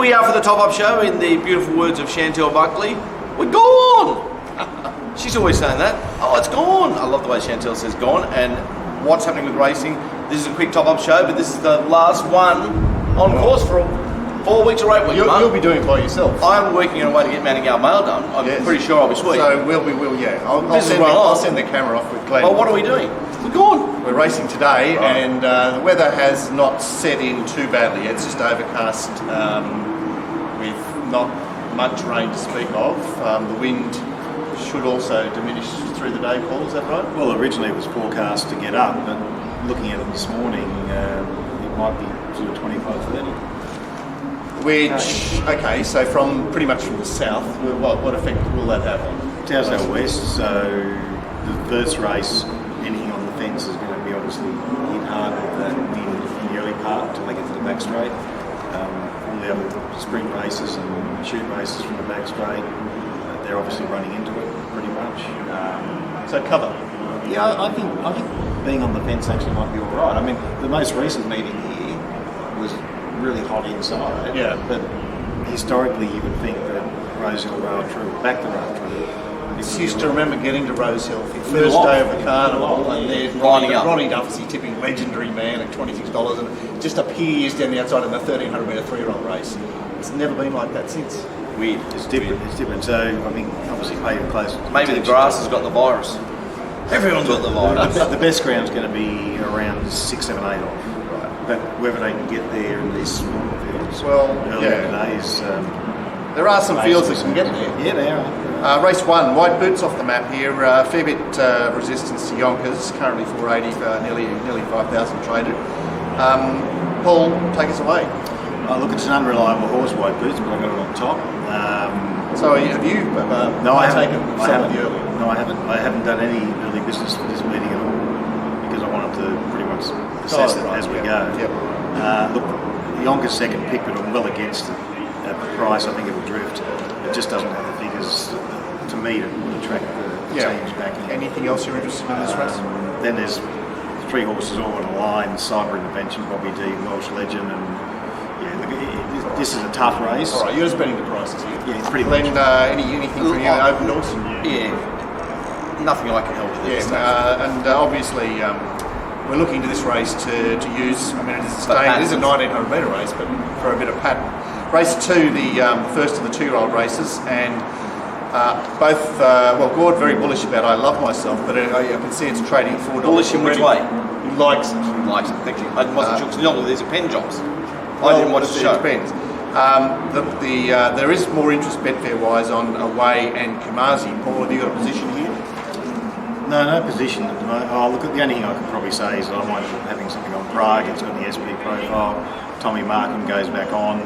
we are for the top-up show. In the beautiful words of Chantel Buckley, we're gone. She's always saying that. Oh, it's gone. I love the way Chantel says gone. And what's happening with racing? This is a quick top-up show, but this is the last one on course for 4 weeks or 8 weeks. You'll be doing it by yourself. I'm working on a way to get Manningham Mail done. I'm pretty sure I'll be sweet. So I'll send the camera off with Glenn. Well, what are we doing? We're gone. We're racing today, and the weather has not set in too badly. It's just overcast with not much rain to speak of. The wind should also diminish through the day, Paul, is that right? Well, originally it was forecast to get up, but looking at it this morning, it might be sort of 25-30. Okay, so pretty much from the south, what effect will that have on? South southwest, so the first race, anything on the fence is going to be obviously hit hard with that wind in the early part until they get to the back straight. All the other sprint races and shoot races from the back straight, they're obviously running into it pretty much. So cover? Yeah, I think being on the fence actually might be all right. I mean, the most recent meeting here was really hot inside. Yeah. But historically, you would think that Rosehill rail true, back the rail true. I used to remember getting to Rosehill for the first day of the carnival, and there's Ronnie Duffy tipping legendary man at $26, and just appears down the outside in the 1300 metre 3-year-old race. It's never been like that since. Weird. It's different. It's different. So I think obviously pay close. Maybe the grass has got the virus. Everyone's got the virus. The best ground's going to be around 6, 7, 8 off. But whether they can get there in these smaller fields earlier in the day is... there are some fields that can get there. Yeah, they are. Race 1, White Boots off the map here. Fair bit resistance to Yonkers, currently 480 for nearly 5,000 traded. Paul, take us away. Oh, look, it's an unreliable horse, White Boots, but I got it on top. So have you no, I taken haven't. some of the early? No, I haven't. I haven't done any early business for this meeting at all because I wanted to pretty much assess it as we go. Yep. Look, Yonkers second pick, but I'm well against it at the price. I think it'll drift. It just doesn't have the figures to me that would attract the teams back in. Anything else you're interested in this race? Then there's 3 horses all on the line: Cyber Intervention, Bobby D, Welsh Legend, and this is a tough race. All right, you're just betting the prices here. Yeah, it's pretty Glenn, anything from you? Open doors? Yeah. Nothing I can help with this. And obviously we're looking to this race to use, I mean, it is a 1900 metre race, but for a bit of pattern. Race 2, the first of the 2-year-old races, and both, Gord very bullish about I Love Myself, but I can see it's trading $4. Bullish in which way? He likes it. He likes it, thank you. I wasn't sure, because normally there's a pen jobs. I didn't watch the show. It depends. There is more interest Betfair-wise on Away and Kamazi. Paul, have you got a position here? No position. Look, the only thing I could probably say is that I might be having something on Prague. It's got the SP profile. Tommy Markham goes back on.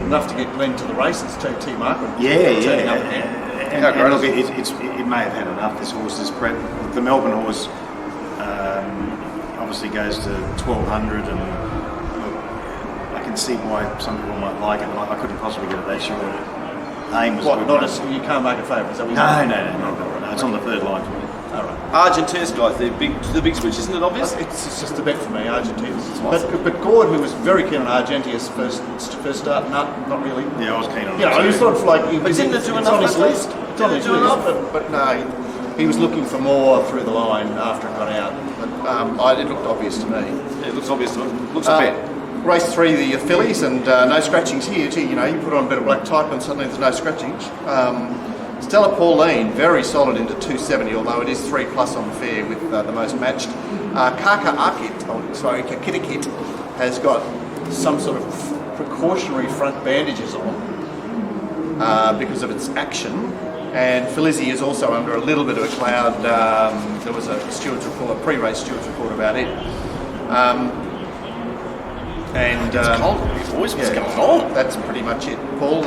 Enough to get Glenn to the races too, T. Markham. And look, it may have had enough, this horse, this prep. The Melbourne horse obviously goes to 1200, and I can see why some people might like it, but I couldn't possibly get it that short. Aim was you can't make a favourite, is that what No, it's on the third line for me. All right. Argentinas, guys, the big switch, isn't it obvious? It's just a bet for me, Argentinas. But Gord, who was very keen on Argentinas first start, not really. Yeah, I was keen on it. Yeah, I just thought like it's on his list. It's on his list, but no, he was looking for more through the line after it got out. But it looked obvious to me. Yeah, it looks obvious to me. Looks a bet. Race 3, the Fillies, and no scratchings here. Gee, you put on a bit of black type and suddenly there's no scratchings. Stella Pauline, very solid into 270, although it is 3+ on fair with the most matched. Kakitakit has got some sort of precautionary front bandages on because of its action. And Filizzi is also under a little bit of a cloud. There was a steward's report, a pre-race steward's report about it. It's cold, boys. What's going on? That's pretty much it. Paul,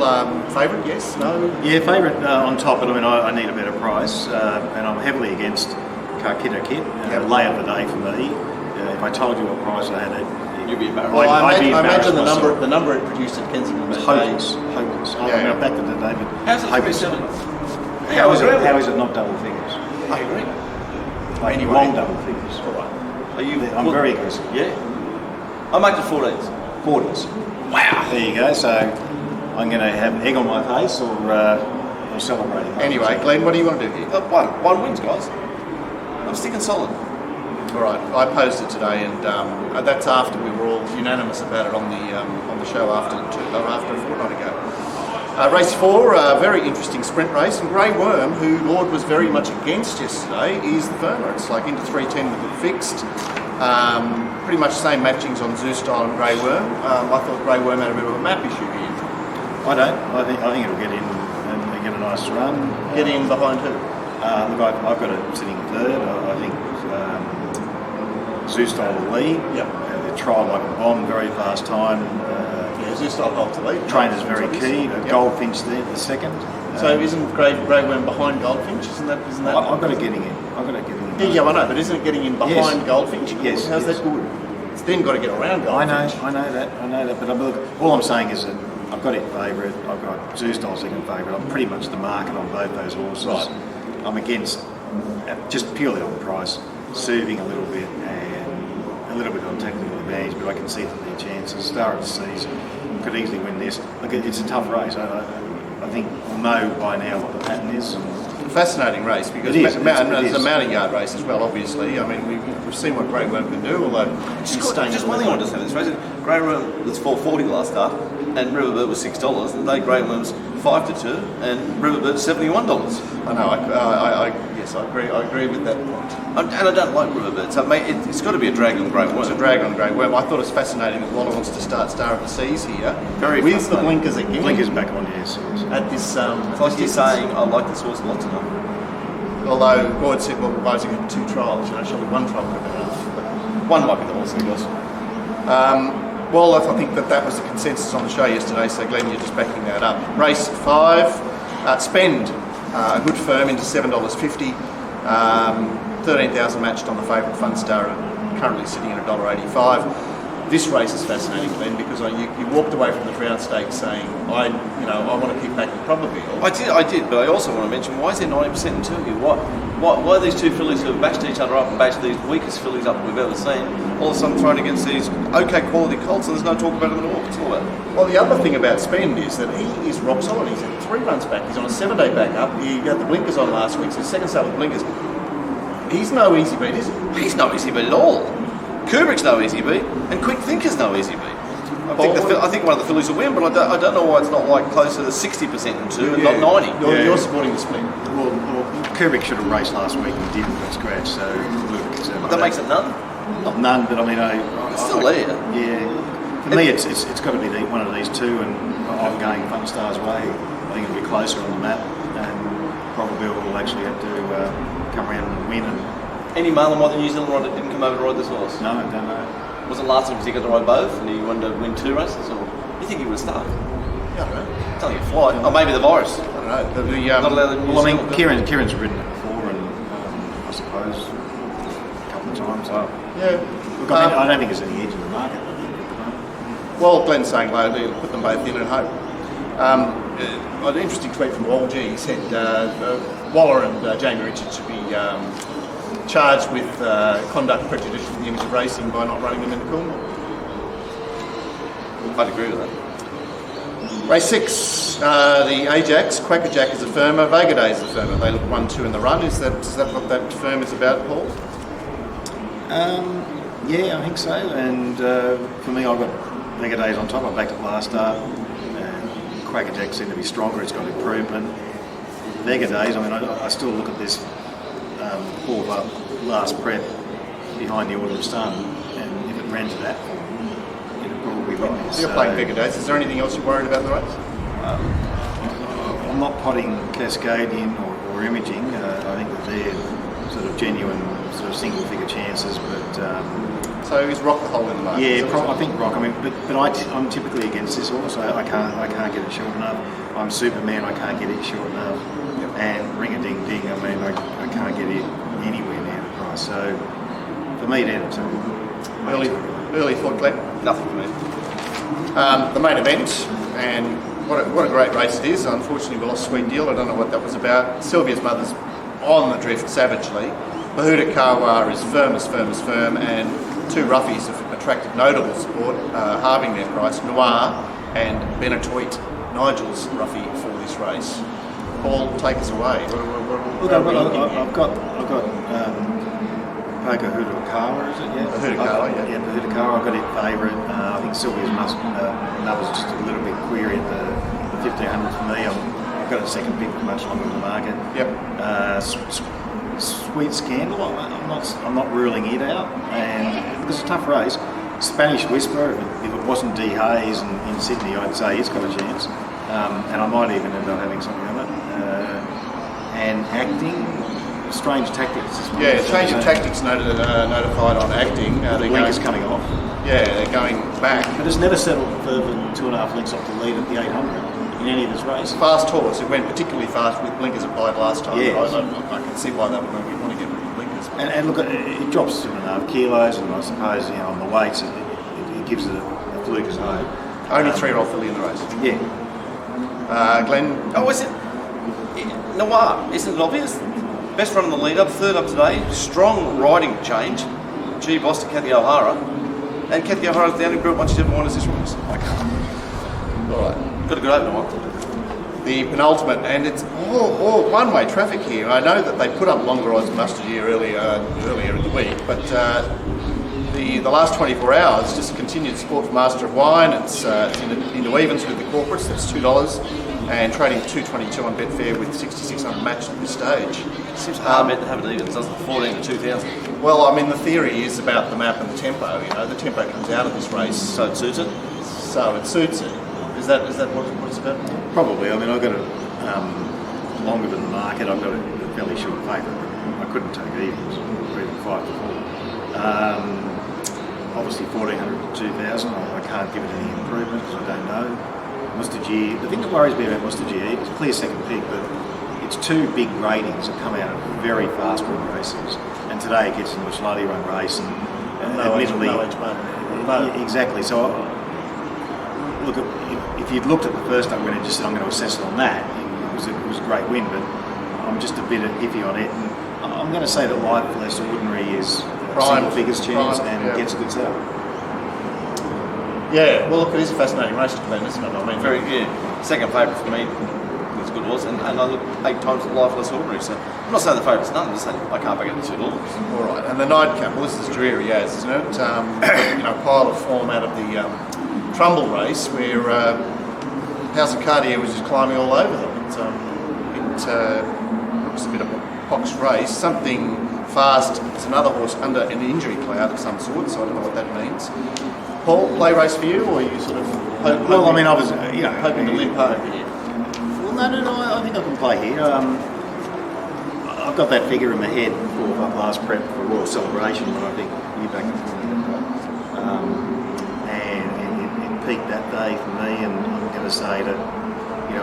favourite? Yes? No? Yeah, favourite on top, but I mean, I need a better price, and I'm heavily against Karkita Kit. Lay of the day for me. If I told you what price I had it, you'd be embarrassed. Well, I imagine the number it produced at Kensington. It's hopeless. I'm back to the David. How's it hopeless. How is it not double figures? I agree. Anyway, long double figures. All right. I'm very aggressive. Yeah. I make the 14s. 40s. Wow. There you go. So I'm going to have egg on my face or celebrating. Anyway, Glenn, what do you want to do here? One wins, guys. I'm sticking solid. All right, I posed it today, and that's after we were all unanimous about it on the show after a fortnight ago. Race 4, a very interesting sprint race, and Grey Worm, who Lord was very much against yesterday, is the firmer. It's like into 310 with it fixed. Pretty much same matchings on Zoo Style and Grey Worm. I thought Grey Worm had a bit of a map issue here. I don't. I think it'll get in and get a nice run. Get in behind who? Look, I've got it sitting third. I think Zoo Style will lead. Yep. They trialled like a bomb, very fast time. Zoo Style hold to lead. Trainer's very key. Yep. Goldfinch there, the second. So isn't Grey Worm behind Goldfinch? Isn't that? I've got it getting in. Yeah, I know, but isn't it getting in behind Yes. Goldfinch? Yes. How's that good? It's then got to get around Goldfinch. I know that. But look, all I'm saying is that I've got it favourite. I've got Zoo Style second favourite. I'm pretty much the market on both those horses. Right. I'm against, just purely on price, serving a little bit and a little bit on technical advantage, but I can see that their chances. Star of the Seas could easily win this. Look, it's a tough race. I think we'll know by now what the pattern is. Fascinating race because It is. it's a mounting yard race as well. Obviously, I mean we've seen what Grey Worm can do. Although Just one thing I want to say this race. Grey Worm was $4.40 last start, and Riverbird was $6. And they Grey Worm's 5-2, and Riverbird $71. I know. Yes, I agree. I agree with that point. And I don't like Riverbird, so it's got to be a drag on Grey Worm. It's a drag on Grey Worm. I thought it's fascinating that Waller wants to start Star of the Seas here. Very with the fascinating. blinkers again. Blinkers back on, yes. At this. It's like you're saying, I like this horse a lot tonight. Although Gord said, well, Rising had 2 trials. Surely 1 trial would have been enough. One might be the horse, I guess. Well, I think that was the consensus on the show yesterday, so Glenn, you're just backing that up. Race 5, Spend, a good firm into $7.50, 13,000 matched on the favourite Fun Star, currently sitting at $1.85. This race is fascinating, Glenn, because you walked away from the Crown Stakes saying, I want to keep back the Probably. I did, but I also want to mention, why is there 90% in two here? Why are these two fillies who have bashed each other up and bashed these weakest fillies up we've ever seen, all of a sudden thrown against these okay quality colts, and there's no talk about them at all? What's all that? Well, the other thing about Spend is that he is rock solid. He's at 3 runs back. He's on a 7-day back up. He got the blinkers on last week, so second start with blinkers. He's no easy beat, is he? He's no easy beat at all. Kubrick's no easy beat, and Quick Thinker's no easy beat. I think one of the fillies will win, but I don't know why it's not like closer to 60% in two and not 90. You're supporting the Spend. Well, Kubrick should have raced last week and didn't at scratch, so a little bit concerned. But that makes it none. Not none, but I mean, It's still there. Yeah. For me, it's got to be one of these two, and I'm going Fun Star's way. I think it'll be closer on the map, and probably will actually have to come around and win. Any Marlon why the New Zealand rider didn't come over to ride this horse? No, I don't know. Was it last time because he got to ride both and he wanted to win 2 races, or you think he would have started? I don't know. It's only a flight. Or maybe the virus. I don't know. Not allowed in New Well, I Zealand. mean, Kieran's ridden it before, and I suppose a couple of times. Yeah. Look, I don't think there's any edge in the market. Well, Glenn's saying lately, put them both in and hope. An interesting tweet from Wall G. He said Waller and Jamie Richards should be charged with conduct prejudicial to the image of racing by not running them in the Coolmore. I'd agree with that. Race 6, the Ajax, Quackerjack is a firmer, Vega Day is a firmer. They look 1-2 in the run. Is that what that firm is about, Paul? Yeah, I think so. And for me, I've got Vega Days on top. I backed it last start. Quackerjack seemed to be stronger. It's got improvement. Vega Days, I mean, I still look at this last prep behind the Autumn Sun, and if it ran to that, it'd probably win this. So you're playing Vega Days. Is there anything else you're worried about in the race? I'm not potting Cascadian or Imaging. I think that they're sort of genuine, sort of single-figure chances, but. So he's Rock the hole in the market. Yeah, I think Rock. I mean, but I'm typically against this horse. I can't get it short enough. I'm Superman. I can't get it short enough. Yep. And Ring a Ding Ding. I mean, I can't get it anywhere near the price. So for me, that's early thought, Glenn. Nothing for me. The main event, and what a great race it is. Unfortunately, we lost Sweet Deal. I don't know what that was about. Sylvia's mother's on the drift savagely. Bahuda Karwar is firm, and 2 roughies are attracted notable support, halving their price. Noir and Benetoit, Nigel's roughie for this race. Paul, take us away. Look, I've got Poker Hudakawa, is it? Yeah, Hudakawa, yeah. Yeah, Hudakawa, I've got it favourite. I think Sylvia's numbers just a little bit query at the 1500 for me. I've got a second pick much longer in the market. Yep. Sweet Scandal, I'm not ruling it out, and it's a tough race. Spanish Whisper, if it wasn't D Hayes in Sydney, I'd say it's got a chance, and I might even end up having something on it. And Acting, Strange Tactics. Yeah, Change of Tactics notified on Acting. Link coming off. Yeah, they're going back. But it's never settled further than 2.5 lengths off the lead at the 800 in any of this race. Fast horse. It went particularly fast with blinkers applied last time. Yes. I can see why they would want to get rid of blinkers. And look, it drops 2.5 kilos, and I suppose on the weights it gives it a fluke as home. Only 3-year-old filly in the race. Yeah. Glenn. Oh, is it? Noir, isn't it obvious? Best run in the lead up, third up today. Strong riding change. G boss to Kathy O'Hara. And Kathy O'Hara's the only group one she's ever won is this race. Alright. Got a good opener one. The penultimate, and it's all one-way traffic here. I know that they put up longer odds mustard here earlier in the week, but the last 24 hours just continued support for Master of Wine. It's into evens with the corporates. That's $2. And trading 222 on Betfair with 6,600 matched at this stage. Seems hard bet to have it even, doesn't it? 14 to 2,000. Well, I mean, the theory is about the map and the tempo. You know, the tempo comes out of this race, So it suits it? so it suits it. Is that what it's about? Probably. I mean, I've got it longer than the market. I've got a fairly short favourite, but I couldn't take evens, or even 5 to 4. Obviously, 1,400 to 2,000. I can't give it any improvement because I don't know. Mustaji, the thing that worries me about Mustaji, it's a clear second pick, but it's two big ratings that come out of very fast run races. And today it gets into a slowly run race, and admittedly, exactly. So, look, if you'd looked at the first up when it just said I'm going to assess it on that, it was a great win, but I'm just a bit iffy on it. And I'm going to say that Life Less Ordinary is single figures chance and gets a good setup. Yeah, well, look, it is a fascinating race to Glenn, isn't it? I mean, Second favourite for me. It's a good horse, and I look 8 times at Lifeless Ordinary. So I'm not saying the favourite's none. I'm just saying I can't back it to $2. All right, and the nightcap. Well, this is dreary as, isn't it? Pile of form out of the Trumbull race where House of Cartier was just climbing all over them. It was a bit of a pox race. Something fast. It's another horse under an injury cloud of some sort, so I don't know what that means. Paul, play race for you, or are you sort of hoping to limp home here? Well, no, I think I can play here. I've got that figure in my head for my last prep for Royal Celebration, but I think you back and it peaked that day for me, and I'm going to say that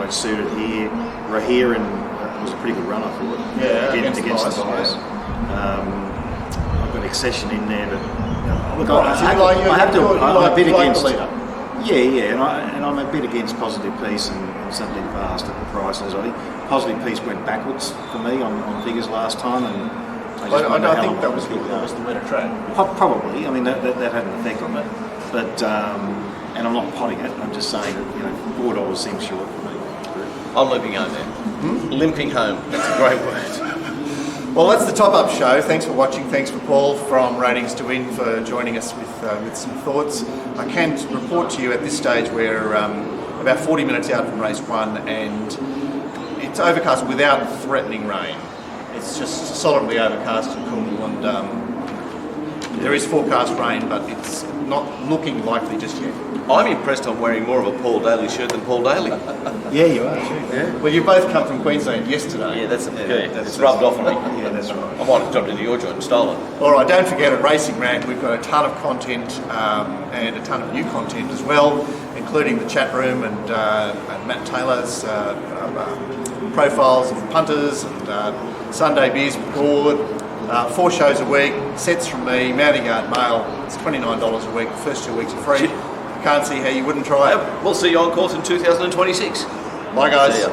it's suited here. Rahiran was a pretty good run, I thought. Yeah, against the bias. I've got Accession in there, but. Look, I'm a bit against. And I'm a bit against Positive Peace and something fast at the prices. I think Positive Peace went backwards for me on figures last time, and I think that was the winner track. Probably. I mean that had an effect on it, but and I'm not potting it. I'm just saying that $4 seems short for me. I'm limping home then. Limping home. That's a great word. Well, that's the top-up show. Thanks for watching. Thanks for Paul from Ratings to Win for joining us with some thoughts. I can report to you at this stage we're about 40 minutes out from race 1, and it's overcast without threatening rain. It's just solidly overcast and cool, and there is forecast rain, but it's not looking likely just yet. I'm impressed I'm wearing more of a Paul Daly shirt than Paul Daly. Yeah, you are. Yeah. Well, you both come from Queensland yesterday. Yeah, that's rubbed off on me. Yeah, that's right. I might have jumped into your joint and stolen. All right, don't forget at Racing Rant we've got a ton of content and a ton of new content as well, including the chat room and Matt Taylor's profiles of the punters and Sunday beers with Gord. 4 shows a week, sets from me, Mounting Yard Mail. It's $29 a week. The first 2 weeks are free. Can't see how you wouldn't try it. We'll see you on course in 2026. Bye, guys. See ya.